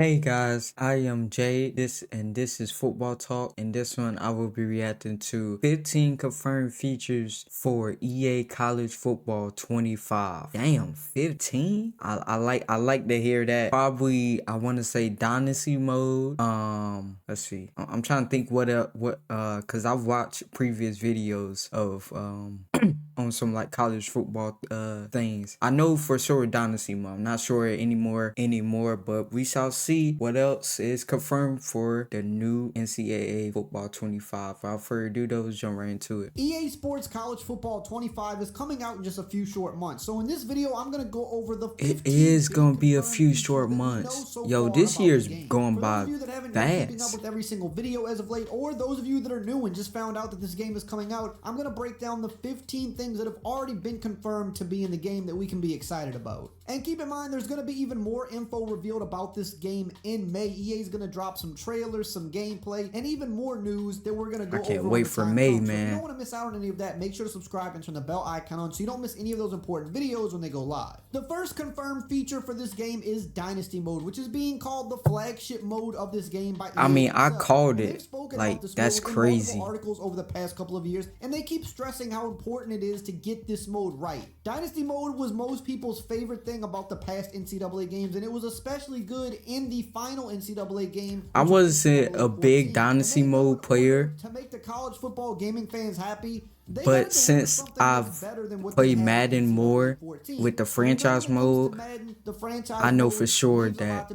Hey guys, I am Jay. This is Football Talk. In this one, I will be reacting to 15 confirmed features for EA College Football 25. Damn, 15? I like to hear that. Probably I want to say Dynasty mode. Let's see. I'm trying to think cuz I've watched previous videos of on some like college football things. I know for sure Dynasty mode. I'm not sure anymore, but we shall see what else is confirmed for the new NCAA Football 25. Without further ado, though, jump right into it. EA Sports College Football 25 is coming out in just a few short months. So in this video, I'm going to go over the 15 It is going to be a few short months. Yo, this year's going by fast. For those of you that haven't been keeping up with every single video as of late, or those of you that are new and just found out that this game is coming out, I'm going to break down the 15 things that have already been confirmed to be in the game that we can be excited about. And keep in mind, there's going to be even more info revealed about this game in May. EA is going to drop some trailers, some gameplay, and even more news that we're going to go over. I can't wait for May, man. So if you don't want to miss out on any of that, make sure to subscribe and turn the bell icon on so you don't miss any of those important videos when they go live. The first confirmed feature for this game is Dynasty mode, which is being called the flagship mode of this game by EA. I mean, I called it. Like, that's crazy. Articles over the past couple of years, and they keep stressing how important it is to get this mode right. Dynasty mode was most people's favorite thing about the past NCAA games, and it was especially good in the final NCAA game. I wasn't a big Dynasty mode player. To make the college football gaming fans happy, but since I've played Madden more with the franchise mode, I know for sure that.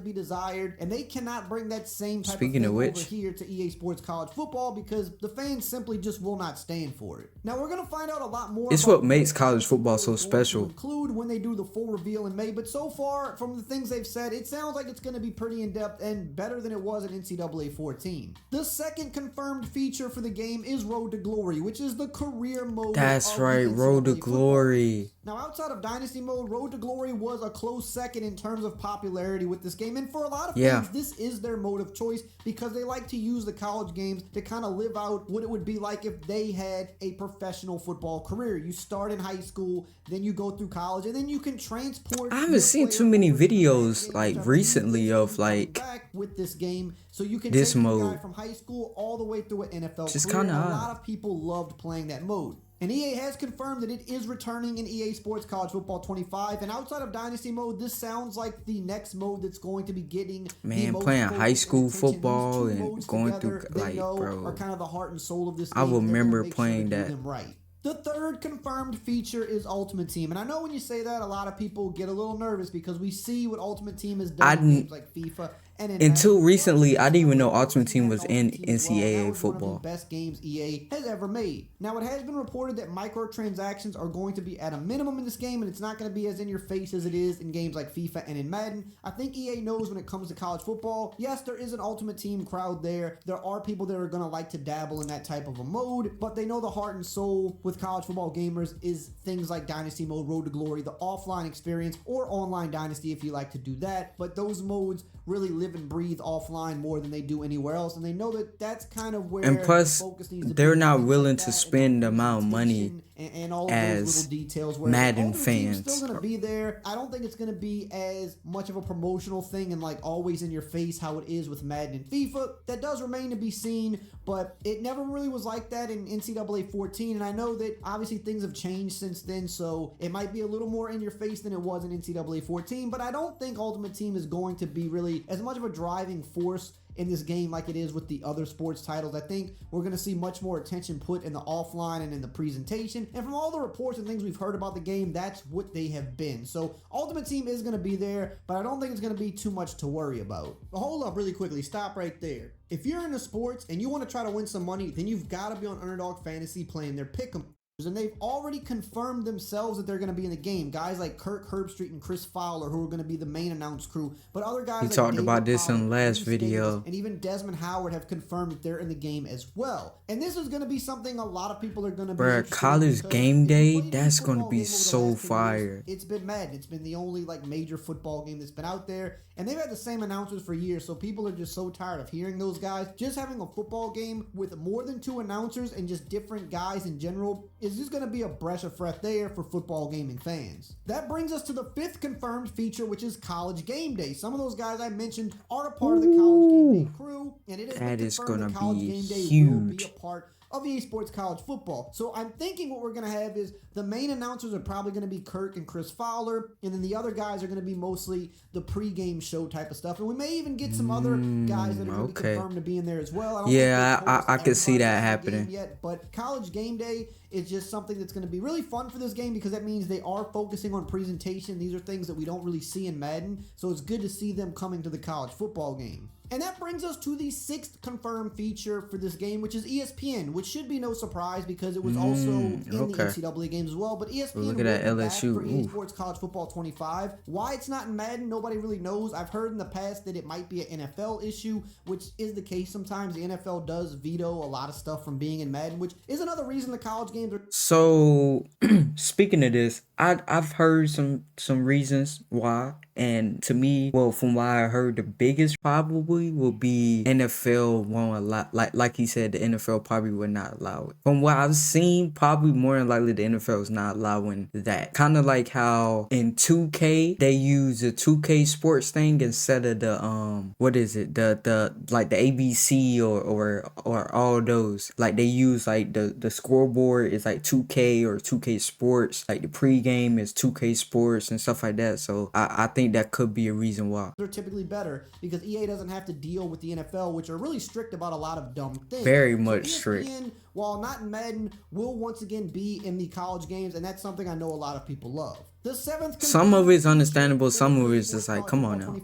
And they cannot bring that same type Speaking of of which, over here to EA Sports College Football because the fans simply just will not stand for it. Now we're gonna find out a lot more. It's what makes college football so special. Include when they do the full reveal in May, but so far from the things they've said, it sounds like it's gonna be pretty in depth and better than it was in NCAA 14. The second confirmed feature for the game is Road to Glory, which is the career mode. That's right, Road to Glory. Now, outside of Dynasty mode, Road to Glory was a close second in terms of popularity with this game, and for a lot of fans, this is their mode of choice because they like to use the college games to kind of live out what it would be like if they had a professional football career. You start in high school, then you go through college, and then you can transport. I haven't seen too many videos like recently of like back with this game, so you can this take mode the guy from high school all the way through an NFL Just career. kind of a lot of people loved playing that mode. And EA has confirmed that it is returning in EA Sports College Football 25. And outside of Dynasty mode, this sounds like the next mode that's going to be getting playing high school football and going through like, bro, are kind of the heart and soul of this game. I remember playing that. Right. The third confirmed feature is Ultimate Team. And I know when you say that, a lot of people get a little nervous because we see what Ultimate Team has done in games like FIFA. And until recently, I didn't even know Ultimate Team was in NCAA football. One of the best games EA has ever made. Now, it has been reported that microtransactions are going to be at a minimum in this game, and it's not going to be as in your face as it is in games like FIFA and in Madden. I think EA knows when it comes to college football. Yes, there is an Ultimate Team crowd there. There are people that are going to like to dabble in that type of a mode, but they know the heart and soul with college football gamers is things like Dynasty mode, Road to Glory, the offline experience, or online Dynasty if you like to do that. But those modes really live and breathe offline more than they do anywhere else, and they know that that's kind of where. And plus, they're not willing to spend the amount of money and all of as those little details. Madden fans still going to be there. I don't think it's going to be as much of a promotional thing and like always in your face how it is with Madden and FIFA. That does remain to be seen, but it never really was like that in NCAA 14. And I know that obviously things have changed since then, so it might be a little more in your face than it was in NCAA 14. But I don't think Ultimate Team is going to be really as much of a driving force in this game like it is with the other sports titles. I think we're going to see much more attention put in the offline and in the presentation. And from all the reports and things we've heard about the game, that's what they have been. So Ultimate Team is going to be there, but I don't think it's going to be too much to worry about. But hold up really quickly. Stop right there. If you're into sports and you want to try to win some money, then you've got to be on Underdog Fantasy playing their pick'em. And they've already confirmed themselves that they're going to be in the game. Guys like Kirk Herbstreit and Chris Fowler, who are going to be the main announced crew. But other guys we like talked David about this Pollack, in the last video. and even Desmond Howard have confirmed that they're in the game as well. And this is going to be something a lot of people are going to be interested in. College game day, that's going to be so fire. It's been Madden. It's been the only like major football game that's been out there. and they've had the same announcers for years, so people are just so tired of hearing those guys. Just having a football game with more than 2 announcers and just different guys in general is just going to be a breath of fresh air for football gaming fans. That brings us to the 5th confirmed feature, which is College Game Day. Some of those guys I mentioned are a part of the College Game Day crew, and it is confirmed that College Game Day will be a part of EA Sports College Football. So I'm thinking what we're going to have is the main announcers are probably going to be Kirk and Chris Fowler, and then the other guys are going to be mostly the pregame show type of stuff. And we may even get some other guys that are going to be confirmed to be in there as well. I could see that happening. Yet, but College Game Day is just something that's going to be really fun for this game because that means they are focusing on presentation. These are things that we don't really see in Madden, so it's good to see them coming to the college football game. And that brings us to the 6th confirmed feature for this game, which is ESPN, which should be no surprise because it was also in the NCAA games as well. But ESPN will be back for EA Sports College Football 25. Why it's not in Madden, nobody really knows. I've heard in the past that it might be an NFL issue, which is the case sometimes. The NFL does veto a lot of stuff from being in Madden, which is another reason the college games are... So, speaking of this, I've heard some reasons why. And to me, well, from what I heard, the biggest probably will be NFL won't allow, like he said, the NFL probably would not allow it. From what I've seen, probably more than likely the NFL is not allowing that. Kind of like how in 2K they use the 2K sports thing instead of the what is it, the like the ABC or all those. Like they use like the scoreboard is like 2K or 2K Sports. Like the pregame is 2K Sports and stuff like that. So I think that could be a reason why. They're typically better because EA doesn't have to deal with the NFL, which are really strict about a lot of dumb things. Very much strict. While not in Madden, will once again be in the college games, and that's something I know a lot of people love. The 7th... Some of it's understandable, some of it's just like, come on now.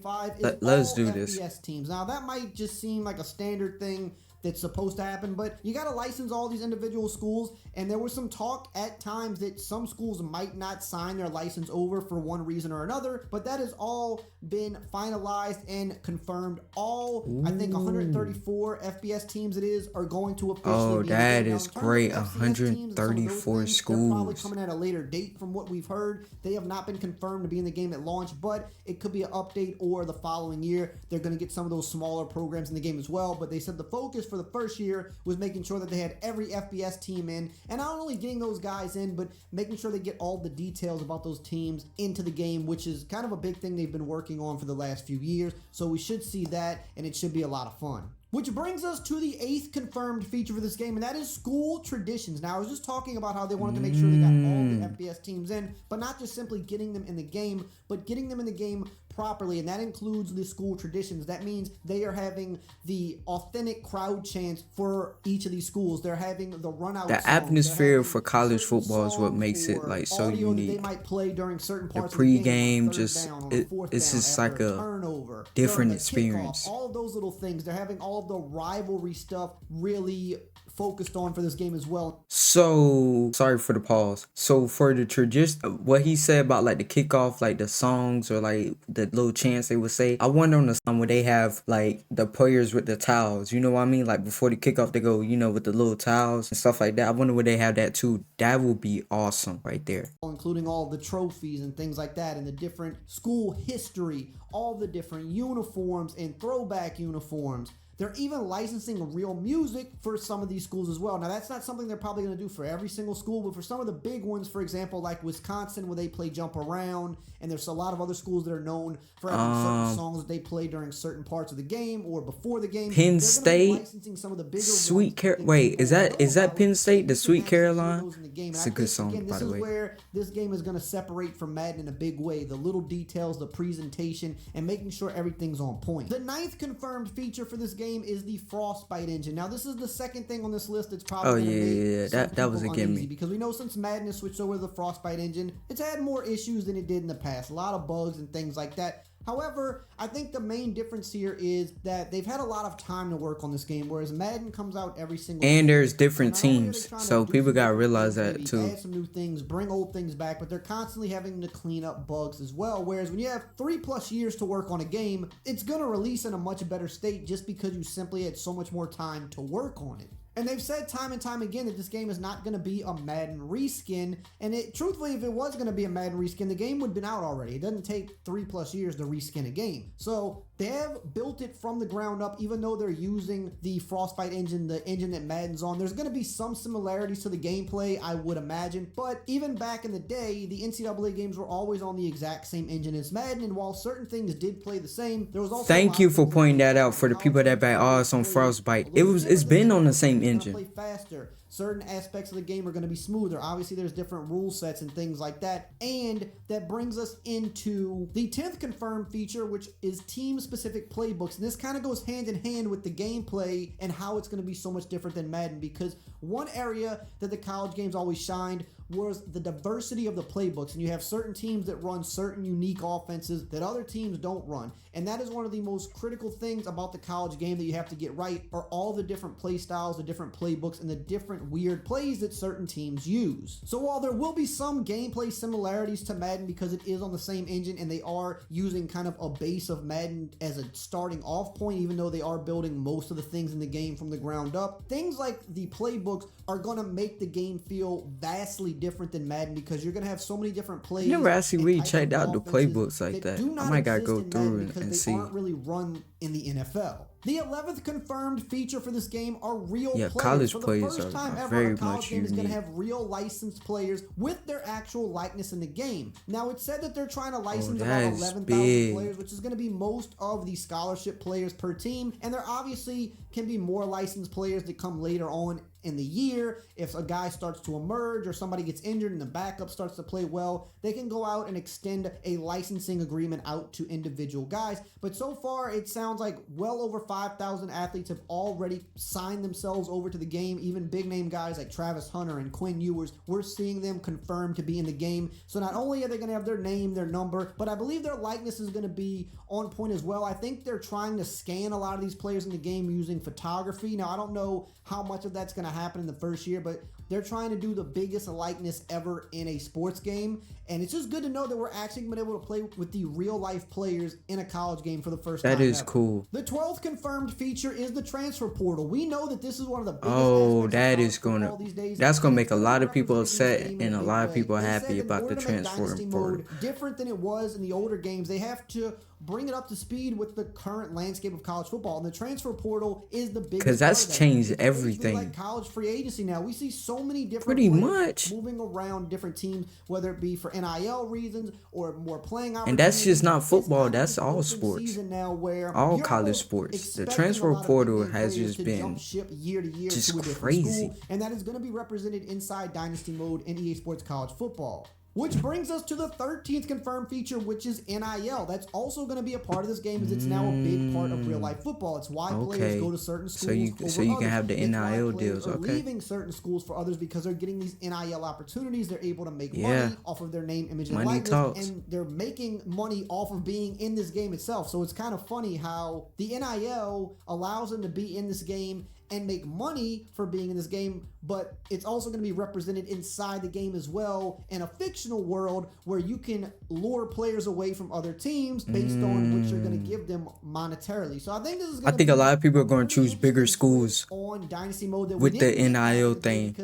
Let's do this. FBS Teams. Now, that might just seem like a standard thing that's supposed to happen, but you got to license all these individual schools, and there was some talk at times that some schools might not sign their license over for one reason or another, but that has all been finalized and confirmed. I think 134 FBS teams are going to officially be that is great. 134 schools. They're probably coming at a later date from what we've heard. They have not been confirmed to be in the game at launch, but it could be an update or the following year. They're going to get some of those smaller programs in the game as well, but they said the focus for the first year was making sure that they had every FBS team in, and not only getting those guys in, but making sure they get all the details about those teams into the game, which is kind of a big thing they've been working on for the last few years. So we should see that, and it should be a lot of fun. Which brings us to the 8th confirmed feature for this game, and that is school traditions. Now, I was just talking about how they wanted to make sure they got all the FBS teams in, but not just simply getting them in the game, but getting them in the game properly, and that includes the school traditions. That means they are having the authentic crowd chants for each of these schools. They're having the run-out The atmosphere for college football is what makes it like so unique. They might play during certain parts the pregame of the game, it's just like a turnover, different experience. All of those little things. They're having all of the rivalry stuff really focused on for this game as well. So sorry for the pause. So for the tradition, what he said about like the kickoff, like the songs or like the little chants they would say, I wonder on the time where they have like the players with the towels, you know what I mean? Like before the kickoff, they go, you know, with the little towels and stuff like that. I wonder where they have that too. That would be awesome right there. Including all the trophies and things like that, and the different school history, all the different uniforms and throwback uniforms. They're even licensing real music for some of these schools as well. Now, that's not something they're probably going to do for every single school, but for some of the big ones, for example, like Wisconsin, where they play Jump Around, and there's a lot of other schools that are known for having certain songs that they play during certain parts of the game or before the game. Penn State, some of the bigger Wait, is that Penn State, the Sweet Caroline? It's a good song, by the way. This is where this game is going to separate from Madden in a big way. The little details, the presentation, and making sure everything's on point. The 9th confirmed feature for this game is the Frostbite engine. Now, this is the second thing on this list that's probably that was a gimme, because we know since Madden has switched over to the Frostbite engine, it's had more issues than it did in the past. A lot of bugs and things like that. However, I think the main difference here is that they've had a lot of time to work on this game, whereas Madden comes out every single and there's different teams, so people gotta realize that too. Add some new things, bring old things back, but they're constantly having to clean up bugs as well. Whereas when you have 3+ years to work on a game, it's gonna release in a much better state just because you simply had so much more time to work on it. And they've said time and time again that this game is not going to be a Madden reskin. And truthfully, if it was going to be a Madden reskin, the game would have been out already. It doesn't take 3+ years to reskin a game. So they have built it from the ground up, even though they're using the Frostbite engine, the engine that Madden's on. There's going to be some similarities to the gameplay, I would imagine. But even back in the day, the NCAA games were always on the exact same engine as Madden. And while certain things did play the same, there was also Thank you for pointing that out for the people that bet odds on Frostbite. It's been on the same engine. Play faster. Certain aspects of the game are going to be smoother. Obviously, there's different rule sets and things like that. And that brings us into the 10th confirmed feature, which is team-specific playbooks. And this kind of goes hand in hand with the gameplay and how it's going to be so much different than Madden, because one area that the college games always shined was the diversity of the playbooks. And you have certain teams that run certain unique offenses that other teams don't run. And that is one of the most critical things about the college game that you have to get right, are all the different play styles, the different playbooks, and the different weird plays that certain teams use. So while there will be some gameplay similarities to Madden because it is on the same engine and they are using kind of a base of Madden as a starting off point, even though they are building most of the things in the game from the ground up, things like the playbooks are going to make the game feel vastly different than Madden, because you're going to have so many different plays. I never actually really checked out the playbooks like that. I might gotta go through and see. They aren't really run in the NFL. The 11th confirmed feature for this game are real players. College for the players first time are ever, very a college much game is going to unique. have real licensed players with their actual likeness in the game. Now, it's said that they're trying to license about 11,000 players, which is going to be most of the scholarship players per team. And there obviously can be more licensed players that come later on in the year. If a guy starts to emerge or somebody gets injured and the backup starts to play well, they can go out and extend a licensing agreement out to individual guys. But so far, it sounds like well over 5,000 athletes have already signed themselves over to the game. Even big name guys like Travis Hunter and Quinn Ewers, we're seeing them confirmed to be in the game. So not only are they going to have their name, their number, but I believe their likeness is going to be on point as well. I think they're trying to scan a lot of these players in the game using photography. Now, I don't know how much of that's going to happen in the first year, but they're trying to do the biggest likeness ever in a sports game. And it's just good to know that we're actually been able to play with the real life players in a college game for the first time. That is ever. cool. The 12th confirmed feature is the transfer portal. We know that this is one of the biggest that's gonna make a lot of people upset and a lot of people happy about the transfer portal. Different than it was in the older games, they have to bring it up to speed with the current landscape of college football, and the transfer portal is the biggest, because that's changed everything. Like college free agency now, we see so many different pretty much moving around different teams, whether it be for NIL reasons or more playing opportunities. And that's just not football, that's all sports, now where all college sports. The transfer portal has just been year to year just to a crazy school, and that is going to be represented inside Dynasty mode in EA Sports College Football. Which brings us to the 13th confirmed feature, which is NIL. That's also going to be a part of this game, as it's now a big part of real life football. It's why players go to certain schools. So you can have the NIL deals. Okay. Leaving certain schools for others because they're getting these NIL opportunities. They're able to make money off of their name, image, and likeness, and they're making money off of being in this game itself. So it's kind of funny how the NIL allows them to be in this game and make money for being in this game, but it's also going to be represented inside the game as well in a fictional world where you can lure players away from other teams based on what you're going to give them monetarily. So I think this is going to a lot of people are going to choose bigger schools on Dynasty mode that with the NIL thing,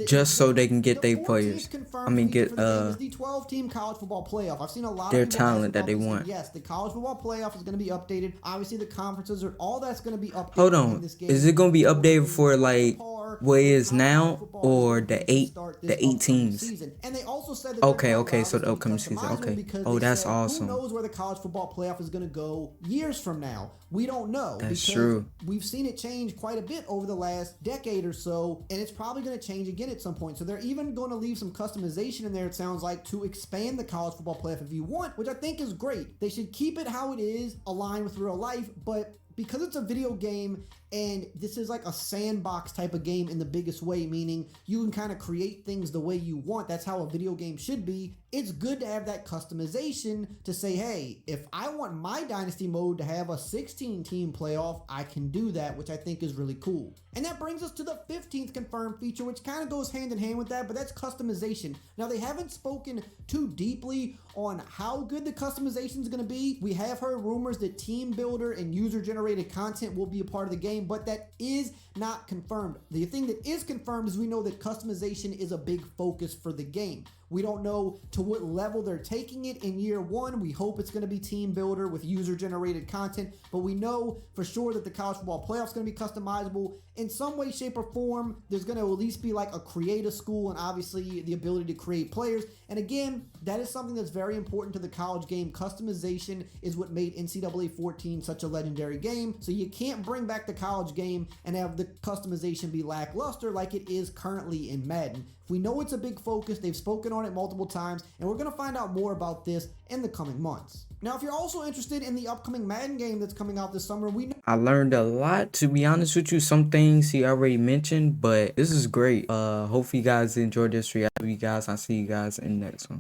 just so they can get their players. Get the 12-team college football playoff. I've seen a lot their of talent that they want. Yes, the college football playoff is going to be updated. Obviously, the conferences are all that's going to be updated. Hold on, in this game. is it going to be updated for like what it is now or the 8 teams? And they also said that so the upcoming season. Okay. Oh, that's awesome. Who knows where the college football playoff is going to go years from now? We don't know. That's true. We've seen it change quite a bit over the last decade or so, and it's probably going to change again at some point. So they're even going to leave some customization in there, it sounds like, to expand the college football playoff if you want, which I think is great. They should keep it how it is, aligned with real life, but because it's a video game and this is like a sandbox type of game in the biggest way, meaning you can kind of create things the way you want. That's how a video game should be. it's good to have that customization to say, hey, if I want my Dynasty mode to have a 16-team playoff, I can do that, which I think is really cool. And that brings us to the 15th confirmed feature, which kind of goes hand in hand with that, but that's customization. Now, they haven't spoken too deeply on how good the customization is going to be. We have heard rumors that team builder and user-generated content will be a part of the game, but that is not confirmed. The thing that is confirmed is we know that customization is a big focus for the game. We don't know to what level they're taking it in year one. We hope it's going to be team builder with user-generated content, but we know for sure that the college football playoff is going to be customizable in some way, shape, or form. There's going to at least be like a creative school and obviously the ability to create players. And again, that is something that's very important to the college game. Customization is what made NCAA 14 such a legendary game. So you can't bring back the college game and have the customization be lackluster like it is currently in Madden. We know it's a big focus. They've spoken on it multiple times, and we're going to find out more about this in the coming months. Now, if you're also interested in the upcoming Madden game that's coming out this summer, we know I learned a lot, to be honest with you. Some things he already mentioned, but this is great. Hopefully you guys enjoyed this reaction. You guys, I'll see you guys in the next one.